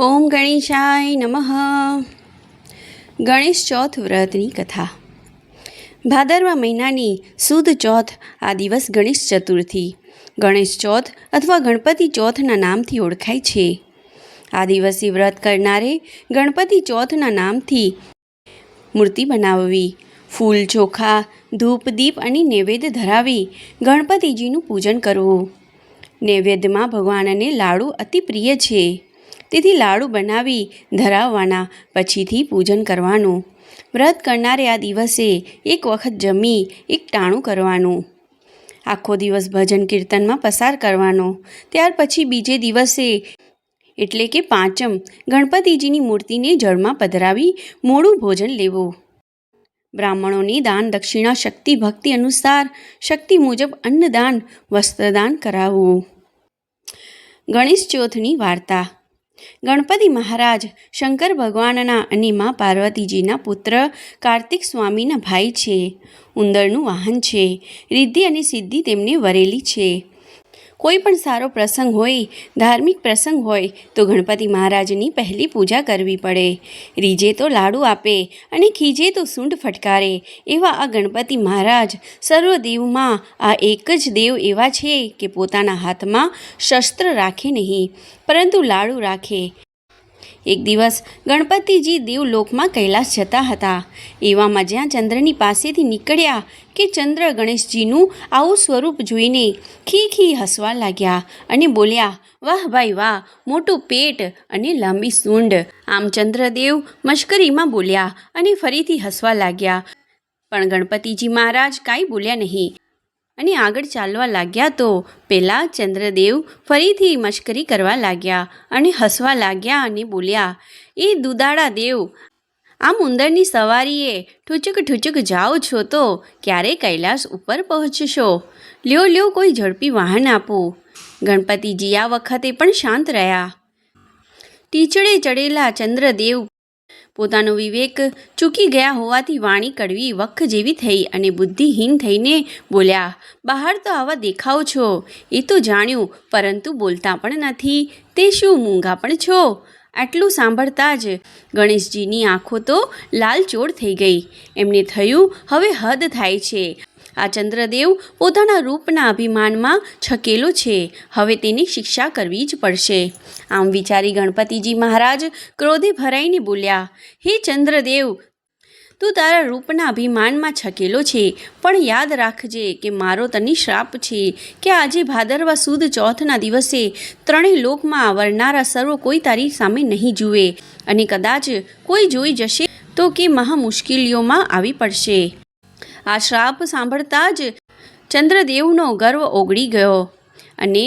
ઓમ ગણેશાય નમઃ. ગણેશ ચોથ વ્રતની કથા. ભાદરવા મહિનાની સુદ ચોથ આ દિવસ ગણેશ ચતુર્થી, ગણેશ ચોથ અથવા ગણપતિ ચોથના નામથી ઓળખાય છે. આ દિવસે વ્રત કરનારે ગણપતિ ચોથના નામથી મૂર્તિ બનાવવી, ફૂલ ચોખા, ધૂપ દીપ અને નૈવેદ્ય ધરાવી ગણપતિજીનું પૂજન કરવું. નૈવેદ્યમાં ભગવાનને લાડુ અતિ પ્રિય છે, તેથી લાડુ બનાવી ધરાવવાના, પછીથી પૂજન કરવાનું. વ્રત કરનારે આ દિવસે એક વખત જમી એક ટાણું કરવાનું. આખો દિવસ ભજન કીર્તનમાં પસાર કરવાનો. ત્યાર પછી બીજે દિવસે એટલે કે પાંચમ ગણપતિજીની મૂર્તિને જળમાં પધરાવી મોડું ભોજન લેવું. બ્રાહ્મણોની દાન દક્ષિણા શક્તિ ભક્તિ અનુસાર શક્તિ મુજબ અન્નદાન વસ્ત્રદાન કરાવવું. ગણેશ ચોથની વાર્તા. ગણપતિ મહારાજ શંકર ભગવાનના અને મા પાર્વતીજીના પુત્ર કાર્તિક સ્વામીના ભાઈ છે. ઉંદરનું વાહન છે. રિદ્ધિ અને સિદ્ધિ તેમને વરેલી છે. કોઈ પણ સારો પ્રસંગ હોય, ધાર્મિક પ્રસંગ હોય તો ગણપતિ મહારાજની પહેલી પૂજા કરવી પડે. રીજે તો લાડુ આપે અને ખીજે તો સૂંઢ ફટકારે એવા આ ગણપતિ મહારાજ સર્વદેવમાં આ એક જ દેવ એવા છે કે પોતાના હાથમાં શસ્ત્ર રાખે નહીં, પરંતુ લાડુ રાખે. એક દિવસ ગણપતિજી દેવલોકમાં કૈલાસ જતા હતા. એવામાં જ્યાં ચંદ્રની પાસેથી નીકળ્યા કે ચંદ્ર ગણેશજીનું આવું સ્વરૂપ જોઈને ખી હસવા લાગ્યા અને બોલ્યા, વાહ ભાઈ વાહ, મોટું પેટ અને લાંબી સૂંઢ. આમ ચંદ્રદેવ મશ્કરીમાં બોલ્યા અને ફરીથી હસવા લાગ્યા. પણ ગણપતિજી મહારાજ કાંઈ બોલ્યા નહીં અને આગળ ચાલવા લાગ્યા. તો પેલા ચંદ્રદેવ ફરીથી મશ્કરી કરવા લાગ્યા અને હસવા લાગ્યા અને બોલ્યા, એ દુદાળા દેવ, આમ ઉંદરની સવારીએ ઠુચક જાઓ છો તો ક્યારે કૈલાસ ઉપર પહોંચશો? લ્યો કોઈ ઝડપી વાહન આપો. ગણપતિજી આ વખતે પણ શાંત રહ્યા. ટીચડે ચડેલા ચંદ્રદેવ પોતાનો વિવેક ચૂકી ગયા હોવાથી વાણી કડવી વખ જેવી થઈ અને બુદ્ધિહીન થઈને બોલ્યા, બહાર તો આવા દેખાવ છો એ તો જાણ્યું, પરંતુ બોલતા પણ નથી, તે શું મૂંગા પણ છો? આટલું સાંભળતા જ ગણેશજીની આંખો તો લાલચોળ થઈ ગઈ. એમને થયું હવે હદ થાય છે. આ ચંદ્રદેવ પોતાના રૂપના અભિમાનમાં છકેલો છે, હવે તેની શિક્ષા કરવી જ પડશે. આમ વિચારી ગણપતિજી મહારાજ ક્રોધે ભરાઈને બોલ્યા, હે ચંદ્રદેવ, તું તારા રૂપના અભિમાનમાં છકેલો છે, પણ યાદ રાખજે કે મારો તને શ્રાપ છે કે આજે ભાદરવા સુદ ચોથના દિવસે ત્રણેય લોકમાં આવરનારા સર્વ કોઈ તારી સામે નહીં જુએ, અને કદાચ કોઈ જોઈ જશે તો કે મહા મુશ્કેલીઓમાં આવી પડશે. આ શ્રાપ સાંભળતા જ ચંદ્રદેવનો ગર્વ ઓગળી ગયો અને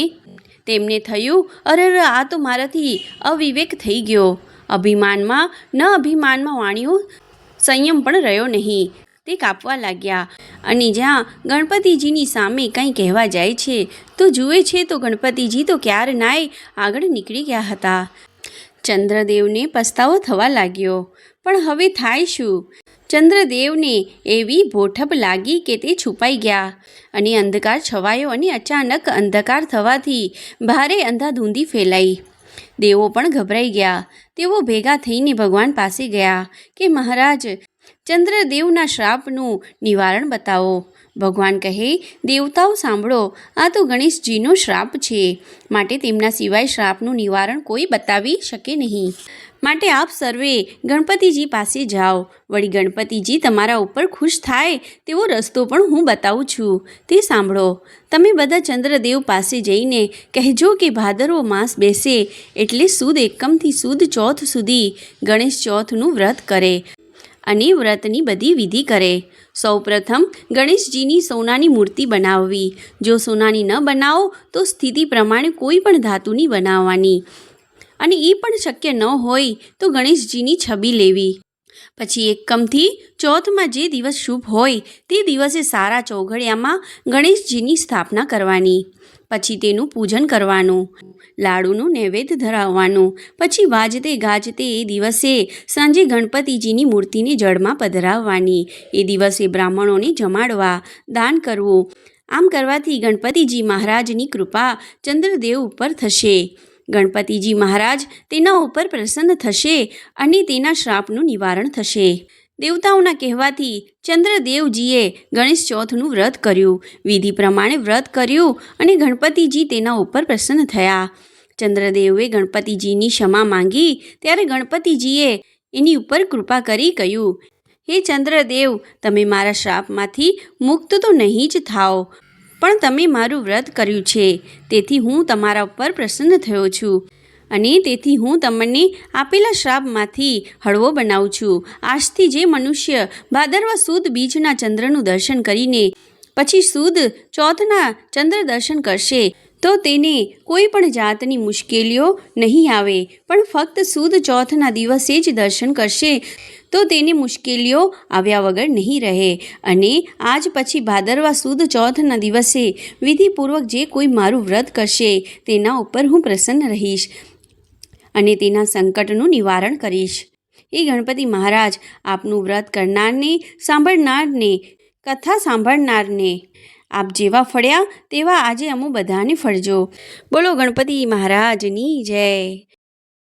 તેમને થયું, અરે આ તો મારાથી અવિવેક થઈ ગયો. અભિમાનમાં વાણીઓ સંયમ પણ રહ્યો નહીં. તે કાપવા લાગ્યા અને જ્યાં ગણપતિજીની સામે કંઈ કહેવા જાય છે તો જુએ છે તો ગણપતિજી તો ક્યારનાય આગળ નીકળી ગયા હતા. ચંદ્રદેવને પસ્તાવો થવા લાગ્યો, પણ હવે થાય શું? ચંદ્રદેવને એવી ભોઠપ લાગી કે તે છુપાઈ ગયા અને અંધકાર છવાયો અને અચાનક અંધકાર થવાથી ભારે અંધાધૂંધી ફેલાઈ. દેવો પણ ગભરાઈ ગયા. તેઓ ભેગા થઈને ભગવાન પાસે ગયા કે મહારાજ, ચંદ્રદેવના શ્રાપનું નિવારણ બતાવો. ભગવાન કહે, દેવતાઓ સાંભળો, આ તો ગણેશજીનો શ્રાપ છે, માટે તેમના સિવાય શ્રાપનું નિવારણ કોઈ બતાવી શકે નહીં. માટે આપ સર્વે ગણપતિજી પાસે જાઓ. વળી ગણપતિજી તમારા ઉપર ખુશ થાય તેવો રસ્તો પણ હું બતાવું છું, તે સાંભળો. તમે બધા ચંદ્રદેવ પાસે જઈને કહેજો કે ભાદરવો માસ બેસે એટલે સુદ એકમથી સુદ ચોથ સુધી ગણેશ ચોથનું વ્રત કરે અને વ્રતની બધી વિધિ કરે. સૌપ્રથમ ગણેશજીની સોનાની મૂર્તિ બનાવવી. જો સોનાની ન બનાવો તો સ્થિતિ પ્રમાણે કોઈ પણ ધાતુની બનાવવાની, અને એ પણ શક્ય ન હોય તો ગણેશજીની છબી લેવી. પછી એકમથી ચોથમાં જે દિવસ શુભ હોય તે દિવસે સારા ચોઘડિયામાં ગણેશજીની સ્થાપના કરવાની. પછી તેનું પૂજન કરવાનું, લાડુનું નૈવેદ્ય ધરાવવાનું. પછી વાજતે ગાજતે એ દિવસે સાંજે ગણપતિજીની મૂર્તિને જળમાં પધરાવવાની. એ દિવસે બ્રાહ્મણોને જમાડવા, દાન કરવું. આમ કરવાથી ગણપતિજી મહારાજની કૃપા ચંદ્રદેવ ઉપર થશે. ગણપતિજી મહારાજ તેના ઉપર પ્રસન્ન થશે અને તેના શ્રાપનું નિવારણ થશે. દેવતાઓના કહેવાથી ચંદ્રદેવજીએ ગણેશ ચોથનું વ્રત કર્યું. વિધિ પ્રમાણે વ્રત કર્યું અને ગણપતિજી તેના ઉપર પ્રસન્ન થયા. ચંદ્રદેવે ગણપતિજીની ક્ષમા માંગી ત્યારે ગણપતિજીએ એની ઉપર કૃપા કરી કહ્યું, હે ચંદ્રદેવ, તમે મારા શ્રાપમાંથી મુક્ત તો નહીં જ થાઓ, પણ તમે મારું વ્રત કર્યું છે તેથી હું તમારા ઉપર પ્રસન્ન થયો છું અને તેથી હું તમને આપેલા શ્રાપમાંથી હળવો બનાવું છું. આજથી જે મનુષ્ય ભાદરવા સુદ બીજના ચંદ્રનું દર્શન કરીને પછી સુદ ચોથના ચંદ્ર દર્શન કરશે તો તેને કોઈ પણ જાતની મુશ્કેલીઓ નહીં આવે, પણ ફક્ત સુદ ચોથના દિવસે જ દર્શન કરશે તો તેની મુશ્કેલીઓ આવ્યા વગર નહીં રહે. અને આજ પછી ભાદરવા સુદ ચોથના દિવસે વિધિપૂર્વક જે કોઈ મારું વ્રત કરશે તેના ઉપર હું પ્રસન્ન રહીશ અને તેના સંકટનું નિવારણ કરીશ. એ ગણપતિ મહારાજ, આપનું વ્રત કરનારને, સાંભળનારને, કથા સાંભળનારને આપ જેવા ફળ્યા તેવા આજે અમો બધાને ફળજો. બોલો ગણપતિ મહારાજની જય.